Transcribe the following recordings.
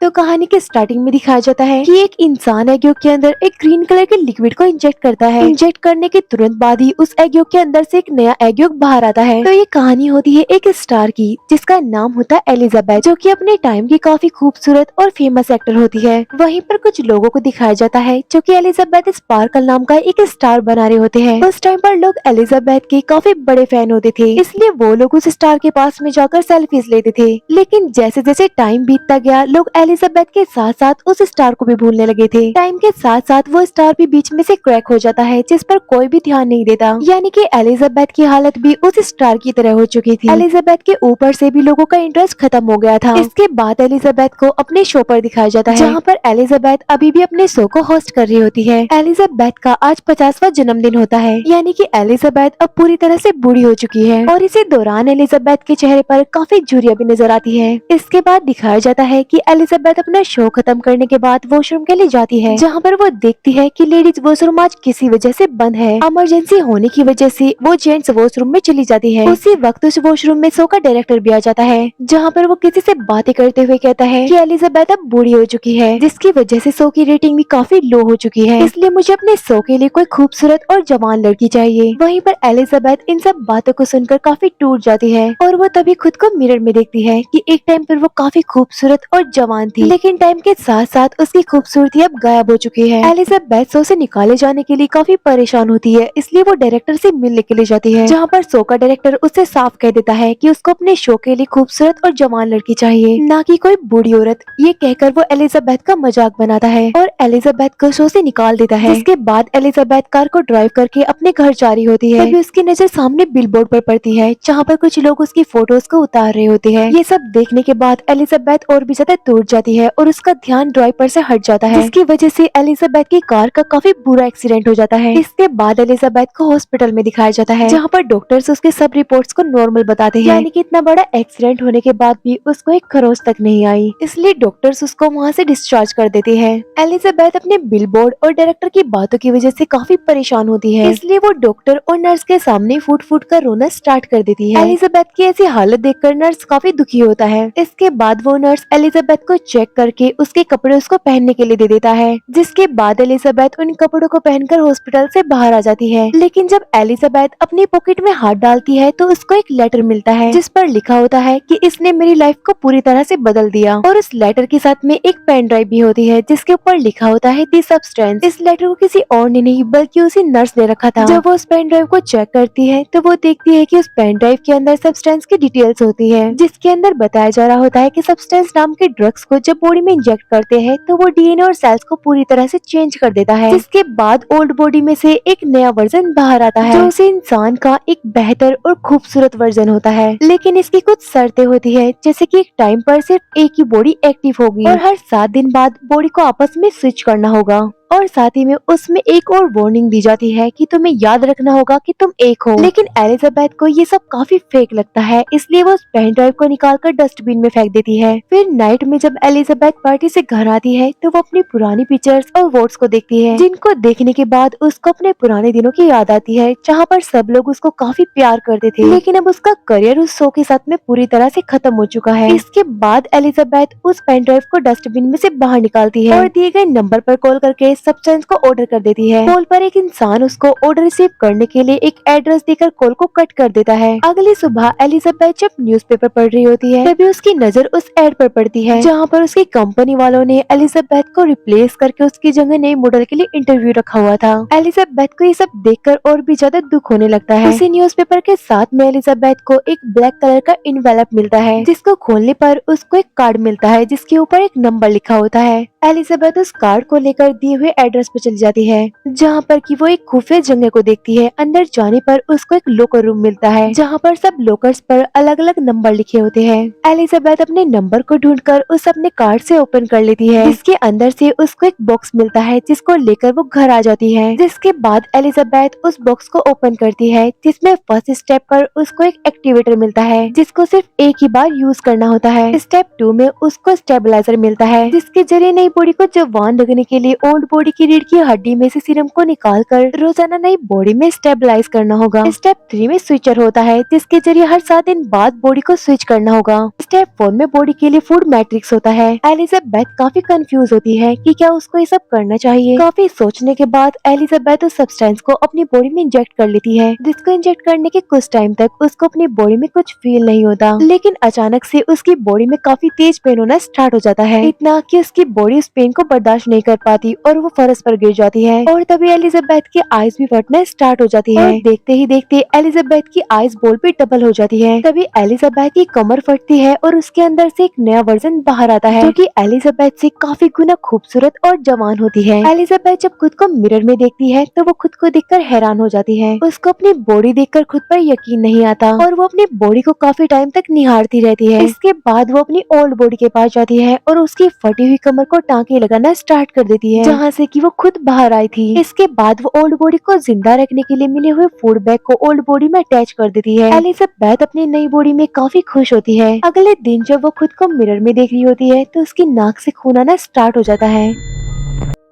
तो कहानी के स्टार्टिंग में दिखाया जाता है कि एक इंसान एग के अंदर एक ग्रीन कलर के लिक्विड को इंजेक्ट करता है। इंजेक्ट करने के तुरंत बाद ही उस एग के अंदर से एक नया एग बाहर आता है। तो ये कहानी होती है एक स्टार की जिसका नाम होता है एलिजाबेथ, जो कि अपने टाइम की काफी खूबसूरत और फेमस एक्टर होती है। वहीं पर कुछ लोगों को दिखाया जाता है जो कि एलिजाबेथ स्पार्कल नाम का एक स्टार बना रहे होते हैं। उस टाइम पर लोग एलिजाबेथ के काफी बड़े फैन होते थे, इसलिए वो लोग उस स्टार के पास में जाकर सेल्फीज लेते थे। लेकिन जैसे जैसे टाइम बीतता गया, लोग एलिजाबेथ के साथ साथ उस स्टार को भी भूलने लगे थे। टाइम के साथ साथ वो स्टार भी बीच में से क्रैक हो जाता है, जिस पर कोई भी ध्यान नहीं देता। यानी कि एलिजाबेथ की हालत भी उस स्टार की तरह हो चुकी थी। एलिजाबेथ के ऊपर से भी लोगों का इंटरेस्ट खत्म हो गया था। इसके बाद एलिजाबेथ को अपने शो पर दिखाया जाता है, जहाँ पर एलिजाबेथ अभी भी अपने शो को होस्ट कर रही होती है। एलिजाबेथ का आज 50वां जन्मदिन होता है, यानी कि एलिजाबेथ अब पूरी तरह से बूढ़ी हो चुकी है और इसी दौरान एलिजाबेथ के चेहरे पर काफी झुर्रियां भी नजर आती है। इसके बाद दिखाया जाता है कि एलिजाबेथ अपना शो खत्म करने के बाद वॉशरूम के लिए जाती है, जहाँ पर वो देखती है कि लेडीज वॉशरूम आज किसी वजह से बंद है। इमरजेंसी होने की वजह से वो जेंट्स वॉशरूम में चली जाती है। उसी वक्त उस वॉशरूम में शो का डायरेक्टर भी आ जाता है, जहाँ पर वो किसी से बातें करते हुए कहता है कि एलिजाबेथ अब बूढ़ी हो चुकी है, जिसकी वजह से शो की रेटिंग भी काफी लो हो चुकी है, इसलिए मुझे अपने शो के लिए कोई खूबसूरत और जवान लड़की चाहिए। वहीं पर एलिजाबेथ इन सब बातों को सुनकर काफी टूट जाती है और वो तभी खुद को मिरर में देखती है कि एक टाइम पर वो काफी खूबसूरत और जवान थी, लेकिन टाइम के साथ साथ उसकी खूबसूरती अब गायब हो चुकी है। एलिजाबेथ शो से निकाले जाने के लिए काफी परेशान होती है, इसलिए वो डायरेक्टर से मिलने के लिए जाती है, जहाँ पर शो का डायरेक्टर उससे साफ कह देता है कि उसको अपने शो के लिए खूबसूरत और जवान लड़की चाहिए, ना कि कोई बूढ़ी औरत। ये कहकर वो एलिजाबेथ का मजाक बनाता है और एलिजाबेथ को शो से निकाल देता है। जिसके बाद एलिजाबेथ कार को ड्राइव करके अपने घर जा रही होती है, तभी उसकी नजर सामने बिलबोर्ड पर पड़ती है, जहाँ पर कुछ लोग उसकी फोटोज को उतार रहे होते हैं। ये सब देखने के बाद एलिजाबेथ और भी ज्यादा टूट जाती है और उसका ध्यान ड्राइव पर से हट जाता है, जिसकी वजह से एलिजाबेथ की कार का काफी बुरा एक्सीडेंट हो जाता है। इसके बाद एलिजाबेथ को हॉस्पिटल में दिखाया जाता है, जहाँ पर डॉक्टर्स उसके सब रिपोर्ट्स को नॉर्मल बताते हैं, यानी कि इतना बड़ा एक्सीडेंट होने के बाद भी उसको एक खरोच तक नहीं आई, इसलिए डॉक्टर्स उसको वहाँ से डिस्चार्ज कर देते हैं। एलिजाबेथ अपने बिलबोर्ड और डायरेक्टर की बातों की वजह से काफी परेशान होती है, इसलिए वो डॉक्टर और नर्स के सामने फूट फूट कर रोना स्टार्ट कर देती है। एलिजाबेथ की ऐसी हालत देखकर नर्स काफी दुखी होता है। इसके बाद वो नर्स एलिजाबेथ को चेक करके उसके कपड़े उसको पहनने के लिए दे देता है, जिसके बाद एलिजाबेथ उन कपड़ों को पहनकर हॉस्पिटल से बाहर आ जाती है। लेकिन जब एलिजाबेथ अपनी पॉकेट में हाथ डालती है तो उसको एक लेटर मिलता है, जिस पर लिखा होता है कि इसने मेरी लाइफ को पूरी तरह से बदल दिया। और उस लेटर के साथ में एक पेन ड्राइव भी होती है, जिसके ऊपर लिखा होता है दी सब्सटेंस। इस लेटर को किसी और ने नहीं बल्कि उसी नर्स ने रखा था। जब वो उस पेन ड्राइव को चेक करती है तो वो देखती है कि उस पेन ड्राइव के अंदर सब्सटेंस की डिटेल्स होती है, जिसके अंदर बताया जा रहा होता है कि सब्सटेंस नाम के ड्रग्स को जब बॉडी में इंजेक्ट करते हैं तो वो डीएनए और सेल्स को पूरी तरह से चेंज कर देता है, जिसके बाद ओल्ड बॉडी में से एक नया वर्जन बाहर आता है, जो उस इंसान का एक बेहतर और खूबसूरत वर्जन होता है। लेकिन इसकी कुछ शर्तें होती है, जैसे कि एक टाइम पर सिर्फ एक ही बॉडी एक्टिव होगी और हर 7 दिन बाद बॉडी को आपस में स्विच करना होगा, और साथ ही में उसमें एक और वार्निंग दी जाती है कि तुम्हें याद रखना होगा कि तुम एक हो। लेकिन एलिजाबेथ को ये सब काफी फेक लगता है, इसलिए वो उस पेन ड्राइव को निकालकर डस्टबिन में फेंक देती है। फिर नाइट में जब एलिजाबेथ पार्टी से घर आती है तो वो अपनी पुरानी पिक्चर्स और वोट्स को देखती है, जिनको देखने के बाद उसको अपने पुराने दिनों की याद आती है, जहाँ पर सब लोग उसको काफी प्यार करते थे। लेकिन अब उसका करियर उस शो के साथ में पूरी तरह से खत्म हो चुका है। इसके बाद एलिजाबेथ उस पेन ड्राइव को डस्टबिन में से बाहर निकालती है और दिए गए नंबर पर कॉल करके सब्सटेंस को ऑर्डर कर देती है। कॉल पर एक इंसान उसको ऑर्डर रिसीव करने के लिए एक एड्रेस देकर कॉल को कट कर देता है। अगली सुबह एलिजाबेथ जब न्यूज़पेपर पढ़ रही होती है तभी उसकी नजर उस एड पर पड़ती है, जहाँ पर उसकी कंपनी वालों ने एलिजाबेथ को रिप्लेस करके उसकी जगह नए मॉडल के लिए इंटरव्यू रखा हुआ था। एलिजाबेथ को ये सब देखकर और भी ज्यादा दुख होने लगता है। उसी न्यूज़पेपर के साथ में एलिजाबेथ को एक ब्लैक कलर का इनवेलप मिलता है, जिसको खोलने पर उसको एक कार्ड मिलता है, जिसके ऊपर एक नंबर लिखा होता है। एलिजाबेथ उस कार्ड को लेकर दिए हुए एड्रेस पर चली जाती है, जहाँ पर कि वो एक खुफिया जगह को देखती है। अंदर जाने पर उसको एक लॉकर रूम मिलता है, जहाँ पर सब लॉकर्स पर अलग अलग नंबर लिखे होते हैं। एलिजाबेथ अपने नंबर को ढूंढकर उस अपने कार्ड से ओपन कर लेती है, जिसके अंदर से उसको एक बॉक्स मिलता है, जिसको लेकर वो घर आ जाती है। जिसके बाद एलिजाबेथ उस बॉक्स को ओपन करती है, जिसमें फर्स्ट स्टेप पर उसको एक एक्टिवेटर मिलता है, जिसको सिर्फ एक ही बार यूज करना होता है। स्टेप 2 में उसको स्टेबलाइजर मिलता है, जिसके जरिए नई बॉडी को जवान रखने के लिए ओल्ड बॉडी की रीढ़ की हड्डी में से सीरम को निकाल कर रोजाना नई बॉडी में स्टेबलाइज करना होगा। स्टेप 3 में स्विचर होता है, जिसके जरिए हर 7 दिन बाद बॉडी को स्विच करना होगा। स्टेप 4 में बॉडी के लिए फूड मैट्रिक्स होता है। एलिजाबेथ काफी कंफ्यूज होती है कि क्या उसको ये सब करना चाहिए। काफी सोचने के बाद एलिजाबेथ उस सब्सटेंस को अपनी बॉडी में इंजेक्ट कर लेती है, जिसको इंजेक्ट करने के कुछ टाइम तक उसको अपनी बॉडी में कुछ फील नहीं होता, लेकिन अचानक से उसकी बॉडी में काफी तेज पेन होना स्टार्ट हो जाता है, इतना कि उसकी बॉडी उस पेन को बर्दाश्त नहीं कर पाती और वो फर्श पर गिर जाती है। और तभी एलिजाबेथ की आईज भी फटना स्टार्ट हो जाती है। देखते ही देखते एलिजाबेथ की आईज बॉल पे डबल हो जाती है। तभी एलिजाबेथ की कमर फटती है और उसके अंदर से एक नया वर्जन बाहर आता है, जो कि एलिजाबेथ से काफी गुना खूबसूरत और जवान होती है। एलिजाबेथ जब खुद को मिरर में देखती है तो वो खुद को देखकर हैरान हो जाती है। उसको अपनी बॉडी देखकर खुद पर यकीन नहीं आता और वो अपनी बॉडी को काफी टाइम तक निहारती रहती है। इसके बाद वो अपनी ओल्ड बॉडी के पास जाती है और उसकी फटी हुई कमर को टांके लगाना स्टार्ट कर देती है, जहाँ से कि वो खुद बाहर आई थी। इसके बाद वो ओल्ड बॉडी को जिंदा रखने के लिए मिले हुए फूड बैग को ओल्ड बॉडी में अटैच कर देती है। एलिजाबेथ अपनी नई बॉडी में काफी खुश होती है। अगले दिन जब वो खुद को मिरर में देख रही होती है तो उसकी नाक से खून आना स्टार्ट हो जाता है।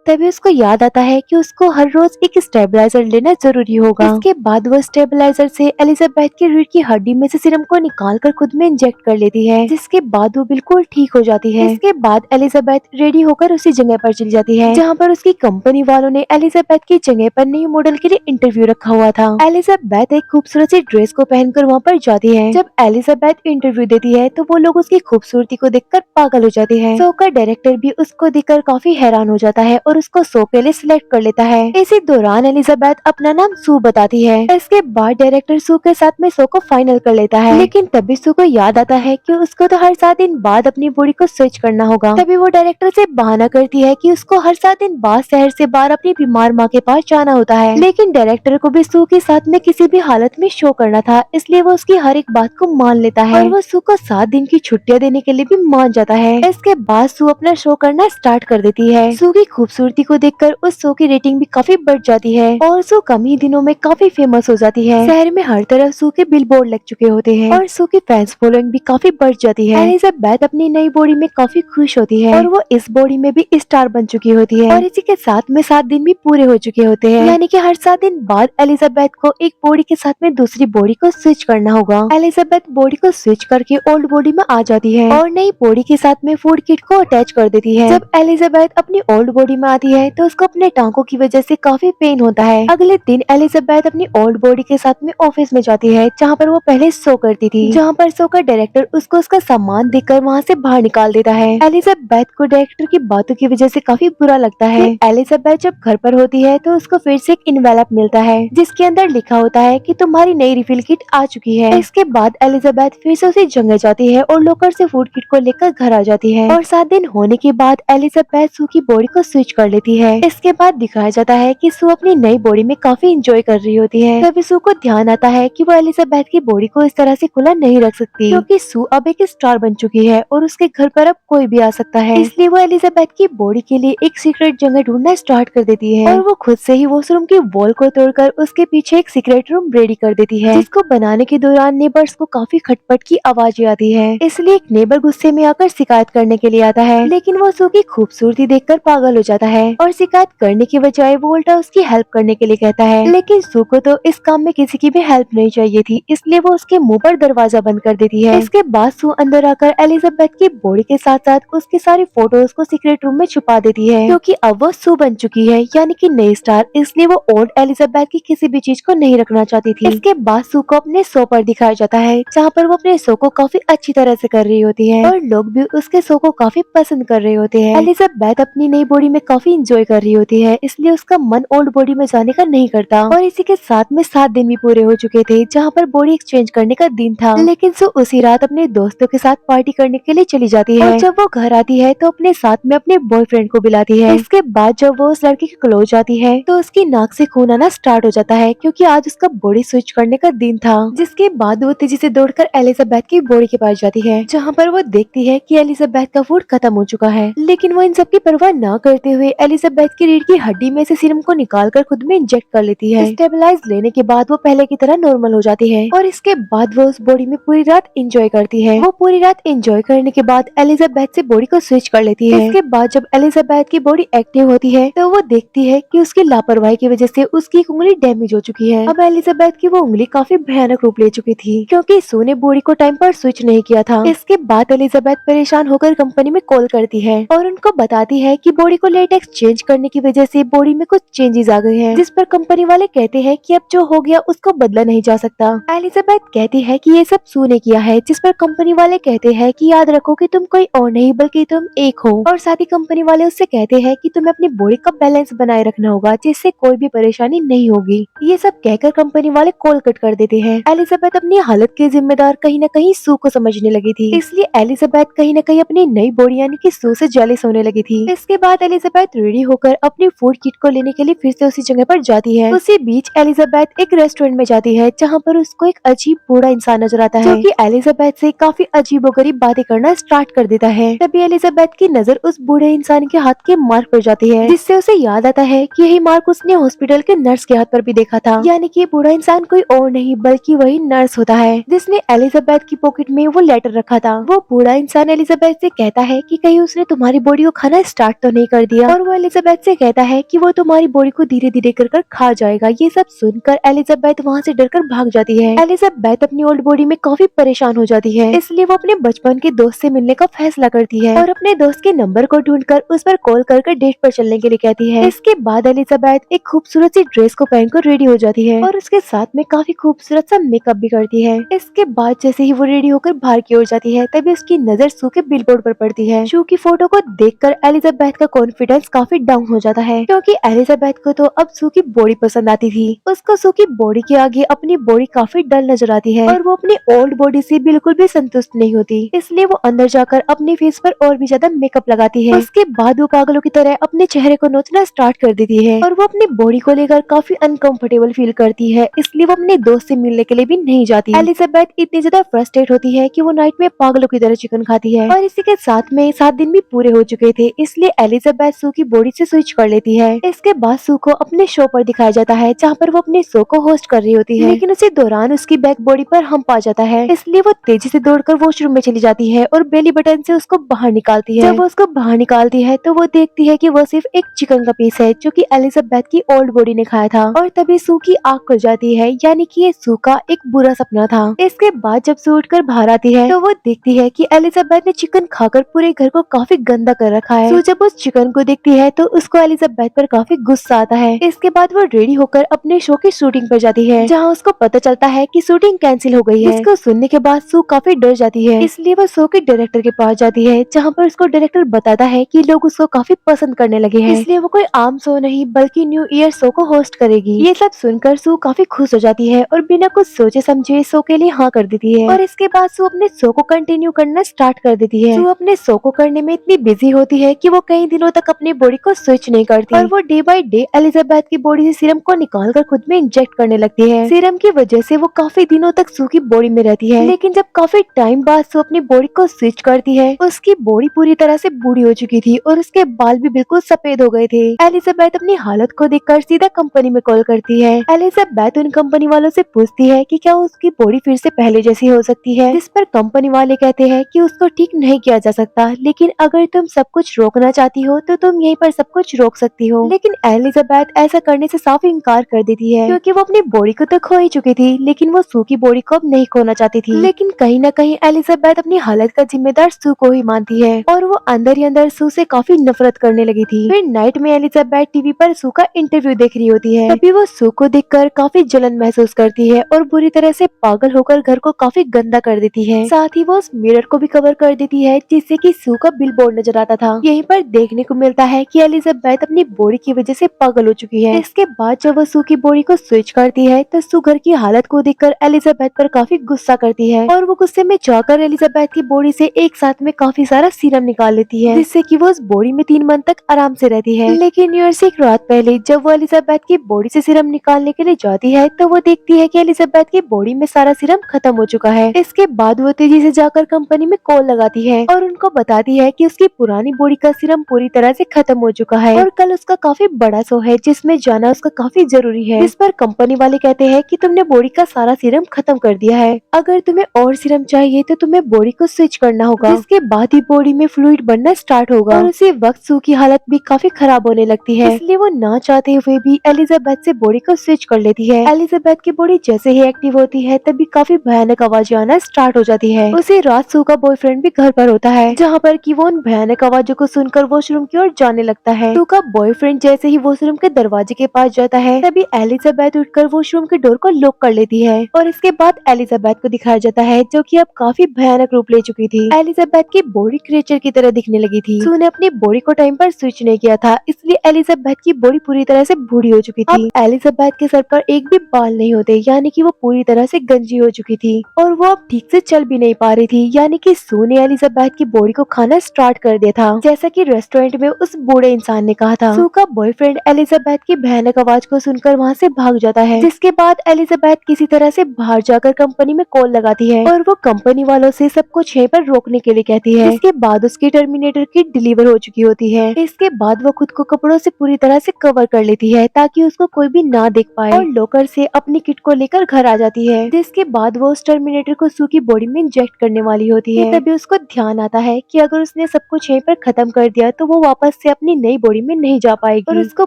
तभी उसको याद आता है कि उसको हर रोज एक स्टेबलाइजर लेना जरूरी होगा। इसके बाद वो स्टेबलाइजर से एलिजाबेथ की रीढ़ की हड्डी में से सीरम को निकाल कर खुद में इंजेक्ट कर लेती है, जिसके बाद वो बिल्कुल ठीक हो जाती है। इसके बाद एलिजाबेथ रेडी होकर उसी जगह पर चली जाती है जहाँ पर उसकी कंपनी वालों ने एलिजाबेथ की जगह पर नई मॉडल के लिए इंटरव्यू रखा हुआ था। एलिजाबेथ एक खूबसूरत सी ड्रेस को पहनकर वहाँ पर जाती है। जब एलिजाबेथ इंटरव्यू देती है तो वो लोग उसकी खूबसूरती को देखकर पागल हो जाते हैं। शो का डायरेक्टर भी उसको देखकर काफी हैरान हो जाता है और उसको शो के लिए सिलेक्ट कर लेता है। इसी दौरान एलिजाबेथ अपना नाम सू बताती है। इसके बाद डायरेक्टर सू के साथ में शो को फाइनल कर लेता है, लेकिन तभी सू को याद आता है कि उसको तो हर 7 दिन बाद अपनी बॉडी को स्विच करना होगा। तभी वो डायरेक्टर से बहाना करती है कि उसको हर 7 दिन बाद शहर से बाहर अपनी बीमार माँ के पास जाना होता है, लेकिन डायरेक्टर को भी सू के साथ में किसी भी हालत में शो करना था, इसलिए वो उसकी हर एक बात को मान लेता है और वो सू को 7 दिन की छुट्टियां देने के लिए भी मान जाता है। इसके बाद सू अपना शो करना स्टार्ट कर देती है। सू की खूबसूरती को देखकर उस शो की रेटिंग भी काफी बढ़ जाती है और शो कम ही दिनों में काफी फेमस हो जाती है। शहर में हर तरफ शो के बिलबोर्ड लग चुके होते हैं और शो की फैंस फॉलोइंग भी काफी बढ़ जाती है। एलिजाबेथ अपनी नई बॉडी में काफी खुश होती है और वो इस बॉडी में भी स्टार बन चुकी होती है और इसी के साथ में 7 दिन भी पूरे हो चुके होते हैं, यानी कि हर 7 दिन बाद एलिजाबेथ को एक बॉडी के साथ में दूसरी बॉडी को स्विच करना होगा। एलिजाबेथ बॉडी को स्विच करके ओल्ड बॉडी में आ जाती है और नई बॉडी के साथ में फूड किट को अटैच कर देती है। जब एलिजाबेथ अपनी ओल्ड बॉडी में आती है तो उसको अपने टांकों की वजह से काफी पेन होता है। अगले दिन एलिजाबेथ अपनी ओल्ड बॉडी के साथ में ऑफिस में जाती है, जहाँ पर वो पहले शो करती थी, जहाँ पर शो का डायरेक्टर उसको उसका सामान देकर वहाँ से बाहर निकाल देता है। एलिजाबेथ को डायरेक्टर की बातों की वजह से काफी बुरा लगता है। एलिजाबेथ जब घर पर होती है तो उसको फिर से एक इन्वेलप मिलता है, जिसके अंदर लिखा होता है कि तुम्हारी नई रिफिल किट आ चुकी है। इसके बाद एलिजाबेथ फिर से उसी जगह जाती है और लॉकर से फूड किट को लेकर घर आ जाती है और 7 दिन होने के बाद एलिजाबेथ सू की बॉडी को स्विच कर लेती है। इसके बाद दिखाया जाता है कि सू अपनी नई बॉडी में काफी एंजॉय कर रही होती है। तभी सू को ध्यान आता है कि वो एलिजाबेथ की बॉडी को इस तरह से खुला नहीं रख सकती, क्योंकि सू अब एक स्टार बन चुकी है और उसके घर पर अब कोई भी आ सकता है। इसलिए वो एलिजाबेथ की बॉडी के लिए एक सीक्रेट जगह ढूंढना स्टार्ट कर देती है और वो खुद से ही वॉशरूम की वॉल को तोड़कर उसके पीछे एक सीक्रेट रूम रेडी कर देती है, जिसको बनाने के दौरान नेबर्स को काफी खटपट की आवाजें आती है। इसलिए एक नेबर गुस्से में आकर शिकायत करने के लिए आता है, लेकिन वो सू की खूबसूरती देखकर पागल हो जाता है और शिकायत करने की बजाय वो उल्टा उसकी हेल्प करने के लिए कहता है। लेकिन सू को तो इस काम में किसी की भी हेल्प नहीं चाहिए थी, इसलिए वो उसके मुंह पर दरवाजा बंद कर देती है। इसके बाद सू अंदर आकर एलिजाबेथ की बॉडी के साथ साथ उसकी सारी फोटोज को सीक्रेट रूम में छुपा देती है, क्योंकि अब वो सू बन चुकी है, यानी कि नई स्टार, इसलिए वो ओल्ड एलिजाबेथ की किसी भी चीज को नहीं रखना चाहती थी। इसके बाद सू को अपने शो पर दिखाया जाता है, जहाँ पर वो अपने शो को काफी अच्छी तरह से कर रही होती है और लोग भी उसके शो को काफी पसंद कर रहे होते हैं। एलिजाबेथ अपनी नई बॉडी में काफी इंजॉय कर रही होती है, इसलिए उसका मन ओल्ड बॉडी में जाने का नहीं करता और इसी के साथ में 7 दिन भी पूरे हो चुके थे, जहाँ पर बॉडी एक्सचेंज करने का दिन था। लेकिन सू उसी रात अपने दोस्तों के साथ पार्टी करने के लिए चली जाती है और जब वो घर आती है तो अपने साथ में अपने बॉयफ्रेंड को बुलाती है। इसके बाद जब वो उस लड़के के क्लोज आती है तो उसकी नाक से खून आना स्टार्ट हो जाता है, क्योंकि आज उसका बॉडी स्विच करने का दिन था। जिसके बाद वो तेजी से दौड़कर एलिजाबेथ की बॉडी के पास जाती है, जहाँ पर वो देखती है कि एलिजाबेथ का फूड खत्म हो चुका है, लेकिन वो इन सब की परवाह न करते हुए हुए एलिजाबेथ की रीढ़ की हड्डी में से सीरम को निकालकर खुद में इंजेक्ट कर लेती है। स्टेबलाइज लेने के बाद वो पहले की तरह नॉर्मल हो जाती है और इसके बाद वो उस बॉडी में पूरी रात एंजॉय करती है। वो पूरी रात एंजॉय करने के बाद एलिजाबेथ से बॉडी को स्विच कर लेती है। इसके बाद जब एलिजाबेथ की बॉडी एक्टिव होती है तो वो देखती है कि उसकी लापरवाही की वजह से उसकी एक उंगली डैमेज हो चुकी है। अब एलिजाबेथ की वो उंगली काफी भयानक रूप ले चुकी थी क्योंकि सू ने बॉडी को टाइम पर स्विच नहीं किया था। इसके बाद एलिजाबेथ परेशान होकर कंपनी में कॉल करती है और उनको बताती है कि बॉडी को लेटेक्स चेंज करने की वजह से बॉडी में कुछ चेंजेस आ गए हैं, जिस पर कंपनी वाले कहते हैं कि अब जो हो गया उसको बदला नहीं जा सकता। एलिजाबेथ कहती है कि ये सब सू ने किया है, जिस पर कंपनी वाले कहते हैं कि याद रखो कि तुम कोई और नहीं बल्कि तुम एक हो, और साथ ही कंपनी वाले उससे कहते हैं कि तुम्हें अपनी बॉडी का बैलेंस बनाए रखना होगा जिससे कोई भी परेशानी नहीं होगी। ये सब कहकर कंपनी वाले कॉल कट कर देते हैं। एलिजाबेथ अपनी हालत के जिम्मेदार कहीं न कहीं सू को समझने लगी थी, इसलिए एलिजाबेथ कहीं न कहीं अपनी नई बॉडी यानी कि सू से जेलस होने लगी थी। इसके बाद एलिजाबेथ रेडी होकर अपनी फूड किट को लेने के लिए फिर से उसी जगह पर जाती है। उसी बीच एलिजाबेथ एक रेस्टोरेंट में जाती है जहाँ पर उसको एक अजीब बूढ़ा इंसान नजर आता है जो कि एलिजाबेथ से काफी अजीबोगरीब बातें करना स्टार्ट कर देता है। तभी एलिजाबेथ की नजर उस बूढ़े इंसान के हाथ के मार्क पर जाती है, जिससे उसे याद आता है कि यही मार्क उसने हॉस्पिटल के नर्स के हाथ पर भी देखा था, यानी कि ये बूढ़ा इंसान कोई और नहीं बल्कि वही नर्स होता है जिसने एलिजाबेथ की पॉकेट में वो लेटर रखा था। वो बूढ़ा इंसान एलिजाबेथ से कहता है कि कहीं उसने तुम्हारी बॉडी को खाना स्टार्ट तो नहीं कर दिया, और वो एलिजाबेथ से कहता है कि वो तुम्हारी बॉडी को धीरे धीरे कर खा जाएगा। ये सब सुनकर एलिजाबेथ वहाँ से डरकर भाग जाती है। एलिजाबेथ अपनी ओल्ड बॉडी में काफी परेशान हो जाती है, इसलिए वो अपने बचपन के दोस्त से मिलने का फैसला करती है और अपने दोस्त के नंबर को ढूंढकर उस पर कॉल कर डेट पर चलने के लिए कहती है। इसके बाद एलिजाबेथ एक खूबसूरत सी ड्रेस को पहनकर रेडी हो जाती है और उसके साथ में काफी खूबसूरत सा मेकअप भी करती है। इसके बाद जैसे ही वो रेडी होकर बाहर की ओर जाती है तभी उसकी नजर सू के बिलबोर्ड पर पड़ती है। शू की फोटो को देखकर एलिजाबेथ का कॉन्फिडेंस काफी डाउन हो जाता है क्योंकि एलिजाबेथ को तो अब सू की बॉडी पसंद आती थी। उसको सू की बॉडी के आगे अपनी बॉडी काफी डल नजर आती है और वो अपनी ओल्ड बॉडी से बिल्कुल भी संतुष्ट नहीं होती, इसलिए वो अंदर जाकर अपने फेस पर और भी ज्यादा मेकअप लगाती है। उसके बाद वो पागलों की तरह अपने चेहरे को नोचना स्टार्ट कर देती है और वो अपनी बॉडी को लेकर काफी अनकंफर्टेबल फील करती है, इसलिए वो अपने दोस्त से मिलने के लिए भी नहीं जाती। एलिजाबेथ इतनी ज्यादा फ्रस्ट्रेट होती है कि वो नाइट में पागलों की तरह चिकन खाती है और इसी के साथ में 7 दिन भी पूरे हो चुके थे, इसलिए एलिजाबेथ सू की बॉडी से स्विच कर लेती है। इसके बाद सू को अपने शो पर दिखाया जाता है जहाँ पर वो अपने शो को होस्ट कर रही होती है, लेकिन उसी दौरान उसकी बैक बॉडी पर हम्प आ जाता है, इसलिए वो तेजी से दौड़कर वॉशरूम में चली जाती है और बेली बटन से उसको बाहर निकालती है। जब वो उसको बाहर निकालती है तो वो देखती है कि वो सिर्फ एक चिकन का पीस है जो कि एलिजाबेथ की ओल्ड बॉडी ने खाया था, और तभी सू की आँख खुल जाती है, यानी कि ये सू का एक बुरा सपना था। इसके बाद जब सू उठकर बाहर आती है तो वो देखती है कि एलिजाबेथ ने चिकन खाकर पूरे घर को काफी गंदा कर रखा है। सू जब उस चिकन को देखती है तो उसको एलिजाबेथ पर काफी गुस्सा आता है। इसके बाद वो रेडी होकर अपने शो की शूटिंग पर जाती है जहाँ उसको पता चलता है कि शूटिंग कैंसिल हो गई है। इसको सुनने के बाद सू काफी डर जाती है, इसलिए वो शो के डायरेक्टर के पास जाती है जहाँ पर उसको डायरेक्टर बताता है कि लोग उसको काफी पसंद करने लगे हैं, इसलिए वो कोई आम शो नहीं बल्कि न्यू ईयर शो को होस्ट करेगी। ये सब सुनकर सू काफी खुश हो जाती है और बिना कुछ सोचे समझे शो के लिए हाँ कर देती है, और इसके बाद सू अपने शो को कंटिन्यू करना स्टार्ट कर देती है। सू अपने शो को करने में इतनी बिजी होती है कि वो कई दिनों तक अपनी बॉडी को स्विच नहीं करती और वो डे बाय डे एलिजाबेथ की बॉडी से सीरम को निकालकर खुद में इंजेक्ट करने लगती है। सीरम की वजह से वो काफी दिनों तक सू की बॉडी में रहती है, लेकिन जब काफी टाइम बाद सू अपनी बॉडी को स्विच करती है उसकी बॉडी पूरी तरह से बूढ़ी हो चुकी थी और उसके बाल भी बिल्कुल सफेद हो गए थे। एलिजाबेथ अपनी हालत को देखकर सीधा कंपनी में कॉल करती है। एलिजाबेथ उन कंपनी वालों से पूछती है कि क्या उसकी बॉडी फिर से पहले जैसी हो सकती है, जिस पर कंपनी वाले कहते हैं कि उसको ठीक नहीं किया जा सकता, लेकिन अगर तुम सब कुछ रोकना चाहती हो तो तुम यहीं पर सब कुछ रोक सकती हो। लेकिन एलिजाबेथ ऐसा करने से साफ इनकार कर देती है क्योंकि वो अपनी बॉडी को तो खो ही चुकी थी, लेकिन वो सू की बॉडी को अब नहीं खोना चाहती थी। लेकिन कहीं न कहीं एलिजाबेथ अपनी हालत का जिम्मेदार सू को ही मानती है और वो अंदर ही अंदर सू से काफी नफरत करने लगी थी। फिर नाइट में एलिजाबेथ टीवी पर सू का इंटरव्यू देख रही होती है, तभी वो सू को देखकर काफी जलन महसूस करती है और बुरी तरह से पागल होकर घर को काफी गंदा कर देती है। साथ ही वो उस मिरर को भी कवर कर देती है जिससे कि सू का बिलबोर्ड नजर आता था। यहीं पर देखने को मिलता है कि एलिजाबेथ अपनी बॉडी की वजह से पागल हो चुकी है। इसके बाद जब वो सू की बॉडी को स्विच करती है तो सू घर की हालत को देखकर एलिजाबेथ पर काफी गुस्सा करती है और वो गुस्से में जाकर एलिजाबेथ की बॉडी से एक साथ में काफी सारा सीरम निकाल लेती है, जिससे कि वो उस बॉडी में 3 मंथ तक आराम से रहती है। लेकिन न्यू ईयर से एक रात पहले जब वो एलिजाबेथ की बॉडी से सीरम निकालने के लिए जाती है तो वो देखती है कि एलिजाबेथ की बॉडी में सारा सीरम खत्म हो चुका है। इसके बाद वो तेजी से जाकर कंपनी में कॉल लगाती है और उनको बताती है कि उसकी पुरानी बॉडी का सीरम पूरी तरह से खत्म हो चुका है और कल उसका काफी बड़ा शो है जिसमें जाना उसका काफी जरूरी है। इस पर कंपनी वाले कहते हैं कि तुमने बॉडी का सारा सीरम खत्म कर दिया है, अगर तुम्हें और सीरम चाहिए तो तुम्हें बॉडी को स्विच करना होगा, जिसके बाद ही बॉडी में फ्लूइड बनना स्टार्ट होगा। और उसी वक्त सू की हालत भी काफी खराब होने लगती है, इसलिए वो ना चाहते हुए भी एलिजाबेथ से बॉडी को स्विच कर लेती है। एलिजाबेथ की बॉडी जैसे ही एक्टिव होती है तभी काफी भयानक आवाजें आना स्टार्ट हो जाती है। उसी रात सू का बॉयफ्रेंड भी घर पर होता है, जहाँ पर कि वो उन भयानक आवाजों को सुनकर वॉशरूम की ओर जाने लगता है। सू का बॉयफ्रेंड जैसे ही वॉशरूम के दरवाजे के पास जाता है तभी एलिजाबेथ उठकर वॉशरूम के डोर को लॉक कर लेती है और इसके बाद एलिजाबेथ को दिखाया जाता है जो कि अब काफी भयानक रूप ले चुकी थी। एलिजाबेथ की बॉडी क्रिएचर की तरह दिखने लगी थी। सू ने अपनी बॉडी को टाइम पर स्विच नहीं किया था, इसलिए एलिजाबेथ की बॉडी पूरी तरह से बूढ़ी हो चुकी थी। अब एलिजाबेथ के सर पर एक भी बाल नहीं होते, यानी कि वो पूरी तरह से गंजी हो चुकी थी और वो अब ठीक से चल भी नहीं पा रही थी, यानी कि सू ने एलिजाबेथ की बॉडी को खाना स्टार्ट कर दिया था, जैसा कि रेस्टोरेंट में उस बूढ़े इंसान ने कहा था। सू का बॉयफ्रेंड एलिजाबेथ की भयानक आवाज को सुनकर वहाँ से भाग जाता है, जिसके बाद एलिजाबेथ किसी तरह से बाहर जाकर कंपनी में कॉल लगाती है और वो कंपनी वालों से सब कुछ यहीं पर रोकने के लिए कहती है। इसके बाद उसकी टर्मिनेटर की डिलीवर हो चुकी होती है। इसके बाद वो खुद को कपड़ों से पूरी तरह से कवर कर लेती है ताकि उसको कोई भी ना देख पाए और लॉकर से अपनी किट को लेकर घर आ जाती है। जिसके बाद वो उस टर्मिनेटर को सू की बॉडी में इंजेक्ट करने वाली होती है। तभी उसको ध्यान आता है कि अगर उसने सब कुछ यहीं पर खत्म कर दिया तो वो वापस से अपनी नई बॉडी में नहीं जा पाएगी और उसको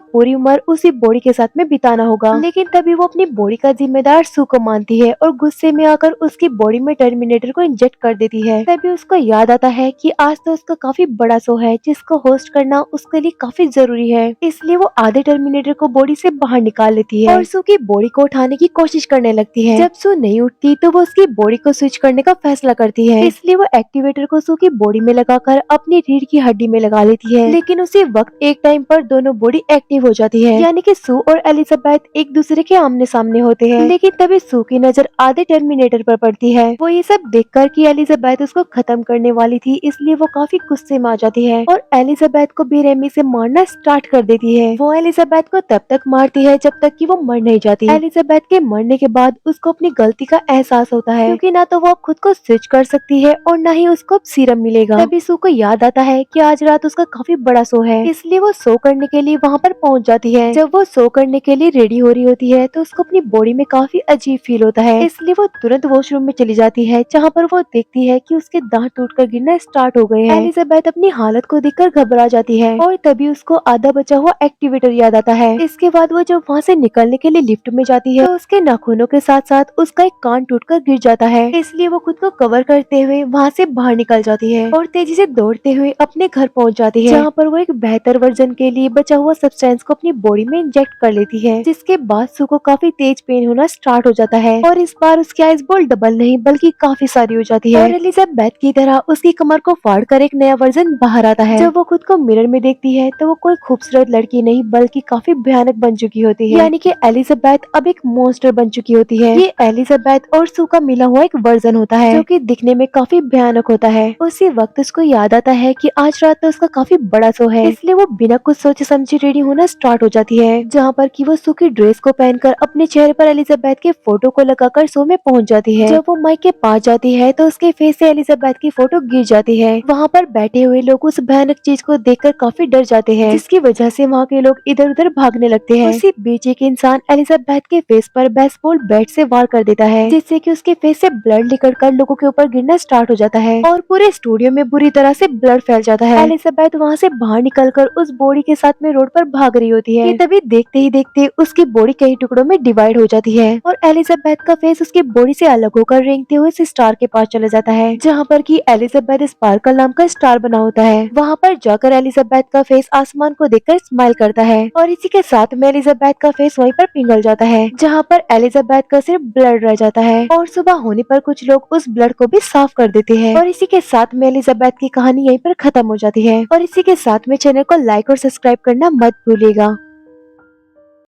पूरी उम्र उसी बॉडी के साथ में बिताना होगा। लेकिन तभी वो अपनी बॉडी का जिम्मेदार सू को मानती है और गुस्से में आकर उसकी बॉडी में टर्मिनेटर को इंजेक्ट कर देती है। तभी उसको याद आता है कि आज तो उसका काफी बड़ा शो है जिसको होस्ट करना उसके लिए काफी जरूरी है, इसलिए वो आधे टर्मिनेटर को बॉडी से बाहर निकाल लेती है और सू की बॉडी को उठाने की कोशिश करने लगती है। जब सू नहीं उठती तो वो उसकी बॉडी को स्विच करने का फैसला करती है, इसलिए वो एक्टिवेटर को सू की बॉडी में लगाकर अपनी रीढ़ की हड्डी में लगा लेती है। लेकिन उसी वक्त एक टाइम पर दोनों बॉडी एक्टिव हो जाती है, यानी कि सू और एलिजाबेथ एक दूसरे के आमने सामने होते हैं। लेकिन तभी सू की नजर आधे टर्मिनेटर पर पड़ती है। वो ये सब देखकर कि एलिजाबेथ उसको खत्म करने वाली थी, इसलिए वो काफी गुस्से में आ जाती है और एलिजाबेथ को बेरहमी से मारना स्टार्ट कर देती है। वो एलिजाबेथ को तब तक मारती है जब तक कि वो मर नहीं जाती। एलिजाबेथ के मरने के बाद उसको अपनी गलती का एहसास होता है, क्योंकि ना तो वो अब खुद को स्विच कर सकती है और ना ही उसको अब सीरम मिलेगा। तभी सू को याद आता है कि आज रात उसका काफी बड़ा शो है, इसलिए वो शो करने के लिए वहाँ पर पहुँच जाती है। जब वो शो करने के लिए रेडी हो रही होती है तो उसको अपनी बॉडी में काफी अजीब फील होता है, इसलिए वो तुरंत वॉशरूम में चली जाती है, जहाँ पर वो देखती है कि उसके दांत टूटकर गिरना स्टार्ट हो गए हैं। एलिजाबेथ अपनी हालत को देखकर घबरा जाती है और तभी उसको आधा बचा हुआ एक्टिवेटर याद आता है। इसके बाद वो जब वहाँ से निकलने के लिए लिफ्ट में जाती है तो उसके नाखूनों के साथ साथ उसका एक कान टूटकर गिर जाता है, इसलिए वो खुद को कवर करते हुए वहाँ से बाहर निकल जाती है और तेजी से दौड़ते हुए अपने घर पहुँच जाती है, जहाँ पर वो एक बेहतर वर्जन के लिए बचा हुआ सब्सटेंस को अपनी बॉडी में इंजेक्ट कर लेती है। जिसके बाद सू को काफी तेज पेन होना स्टार्ट हो जाता है और इस बार उसकी आइस बॉल डबल नहीं बल्कि काफी सारी हो जाती है और एलिजाबेथ की तरह उसकी कमर को फाड़ कर एक नया वर्जन बाहर आता है। जब वो खुद को मिरर में देखती है तो वो कोई खूबसूरत लड़की नहीं बल्कि काफी भयानक बन चुकी होती है, यानी कि एलिजाबेथ अब एक मॉन्स्टर बन चुकी होती है। ये एलिजाबेथ और सू का मिला हुआ एक वर्जन होता है जो कि दिखने में काफी भयानक होता है। उसी वक्त उसको याद आता है कि आज रात तो उसका काफी बड़ा शो है, इसलिए वो बिना कुछ सोचे समझे रेडी होना स्टार्ट हो जाती है, जहाँ पर कि वो सू की ड्रेस को पहनकर अपने चेहरे पर एलिजाबेथ के फोटो को लगाकर शो में पहुंच जाती है। जब वो माइक के पास जाती है तो उसके फेस से एलिजाबेथ की फोटो गिर जाती है। वहाँ पर बैठे हुए लोग उस भयानक चीज को देखकर काफी डर जाते हैं, जिसकी वजह से वहाँ के लोग इधर उधर भागने लगते हैं। उसी बीच एक इंसान एलिजाबेथ के फेस पर बेसबॉल बैट से वार कर देता है, जिससे कि उसके फेस से ब्लड निकलकर लोगों के ऊपर गिरना स्टार्ट हो जाता है और पूरे स्टूडियो में बुरी तरह से ब्लड फैल जाता है। एलिजाबेथ वहाँ से बाहर निकलकर उस बॉडी के साथ में रोड पर भाग रही होती है। तभी देखते ही देखते उसकी बॉडी कई टुकड़ों में डिवाइड हो जाती है और एलिजाबेथ का फेस उसकी बॉडी से अलग होकर रेंगते हुए उस स्टार के पास चला जाता है, जहाँ पर कि एलिजाबेथ स्पार्कल नाम का स्टार बना होता है। वहाँ पर जाकर एलिजाबेथ का फेस आसमान को देखकर स्माइल करता है और इसी के साथ में एलिजाबेथ का फेस वहीं पर पिघल जाता है, जहाँ पर एलिजाबेथ का सिर्फ ब्लड रह जाता है और सुबह होने पर कुछ लोग उस ब्लड को भी साफ कर देते हैं और इसी के साथ में एलिजाबेथ की कहानी यहीं पर खत्म हो जाती है। और इसी के साथ में चैनल को लाइक और सब्सक्राइब करना मत भूलिएगा।